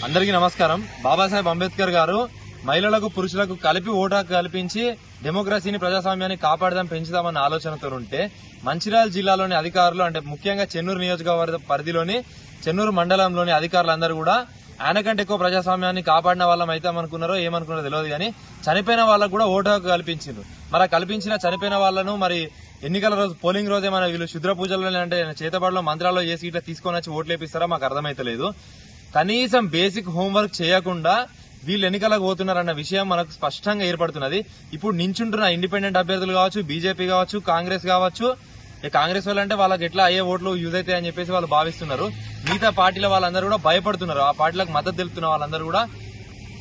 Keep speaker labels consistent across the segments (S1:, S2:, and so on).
S1: అందరికీ నమస్కారం. బాబాసాహెబ్ అంబేద్కర్ గారు మహిళలకు పురుషులకు కలిపి ఓటు హక్కు కల్పించి డెమోక్రసీని ప్రజాస్వామ్యాన్ని కాపాడదాం పెంచుదామన్న ఆలోచనతో ఉంటే మంచిర్యాల జిల్లాలోని అధికారులు అంటే ముఖ్యంగా చెన్నూరు నియోజకవర్గ పరిధిలోని చెన్నూరు మండలంలోని అధికారులందరూ కూడా ఆయన కంటే ఎక్కువ ప్రజాస్వామ్యాన్ని కాపాడిన వాళ్ళం అయితే అనుకున్నారో ఏమనుకున్నారో తెలియదు కానీ చనిపోయిన వాళ్ళకు కూడా ఓటు హక్కు కల్పించారు. మరి కల్పించిన చనిపోయిన వాళ్ళను మరి ఎన్నికల రోజు పోలింగ్ రోజే మన వీళ్ళు శుద్ర పూజలు అంటే చేతబడిలో మంత్రాల్లో చేసి ఇట్లా తీసుకొని వచ్చి ఓట్లు వేపిస్తారా మాకు అర్థమైతలేదు. కనీసం బేసిక్ హోంవర్క్ చేయకుండా వీళ్ళు ఎన్నికలకు పోతున్నారన్న విషయం మనకు స్పష్టంగా ఏర్పడుతున్నది. ఇప్పుడు నించుంటున్న ఇండిపెండెంట్ అభ్యర్థులు కావచ్చు, బీజేపీ కావచ్చు, కాంగ్రెస్ కావచ్చు, కాంగ్రెస్ వాళ్ళంటే వాళ్ళకి ఎట్లా అయ్యే ఓట్లు యూజ్ అవుతాయని చెప్పేసి వాళ్ళు భావిస్తున్నారు. మిగతా పార్టీల వాళ్ళందరూ కూడా భయపడుతున్నారు. ఆ పార్టీలకు మద్దతు తెలుపుతున్న వాళ్ళందరూ కూడా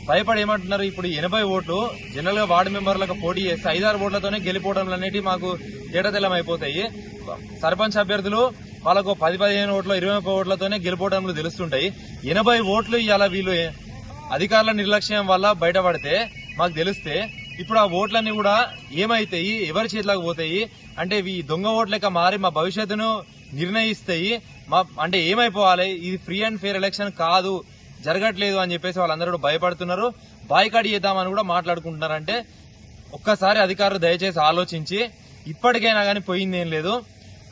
S1: భయపడి ఏమంటున్నారు, ఇప్పుడు 80 ఓట్లు జనరల్ గా వార్డు మెంబర్లకు పోటీ చేస్తే 5-6 ఓట్లతోనే గెలిపోవడం అనేవి మాకు తేటతెల్లం అయిపోతాయి. సర్పంచ్ అభ్యర్థులు వాళ్ళకు 10-15 ఓట్లు 20 ఓట్లతోనే గెలిపోవడంలో తెలుస్తుంటాయి. 80 ఓట్లు ఇవాళ వీళ్ళు అధికారుల నిర్లక్ష్యం వల్ల బయటపడితే మాకు తెలిస్తే ఇప్పుడు ఆ ఓట్లన్నీ కూడా ఏమైతాయి, ఎవరి చేతిలోకి పోతాయి అంటే ఈ దొంగ ఓట్లక మారి మా భవిష్యత్తును నిర్ణయిస్తాయి. అంటే ఏమైపోవాలి, ఇది ఫ్రీ అండ్ ఫెయిర్ ఎలక్షన్ కాదు, జరగట్లేదు అని చెప్పేసి వాళ్ళందరూ భయపడుతున్నారు. బాయ్కాట్ చేద్దామని కూడా మాట్లాడుకుంటున్నారంటే ఒక్కసారి అధికారులు దయచేసి ఆలోచించి ఇప్పటికైనా గానీ పోయిందేం లేదు,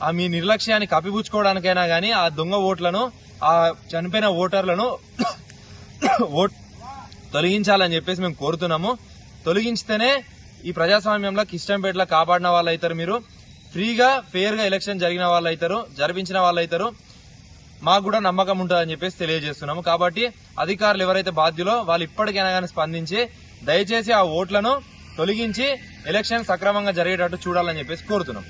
S1: ఆ మీ నిర్లక్ష్యాన్ని కప్పిపుచ్చుకోవడానికైనా గానీ ఆ దొంగ ఓట్లను ఆ చనిపోయిన ఓటర్లను తొలగించాలని చెప్పేసి మేము కోరుతున్నాము. తొలగించితేనే ఈ ప్రజాస్వామ్యంలో కిష్టంపేటలో కాపాడిన వాళ్ళు అవుతారు, మీరు ఫ్రీగా ఫెయిర్ గా ఎలక్షన్ జరిగిన వాళ్ళు అవుతారు, జరిపించిన వాళ్ళు అవుతారు, మాకు కూడా నమ్మకం ఉంటుందని చెప్పేసి తెలియజేస్తున్నాము. కాబట్టి అధికారులు ఎవరైతే బాధ్యులో వాళ్ళు ఇప్పటికైనా కానీ స్పందించి దయచేసి ఆ ఓట్లను తొలగించి ఎలక్షన్ సక్రమంగా జరిగేటట్టు చూడాలని చెప్పేసి కోరుతున్నాం.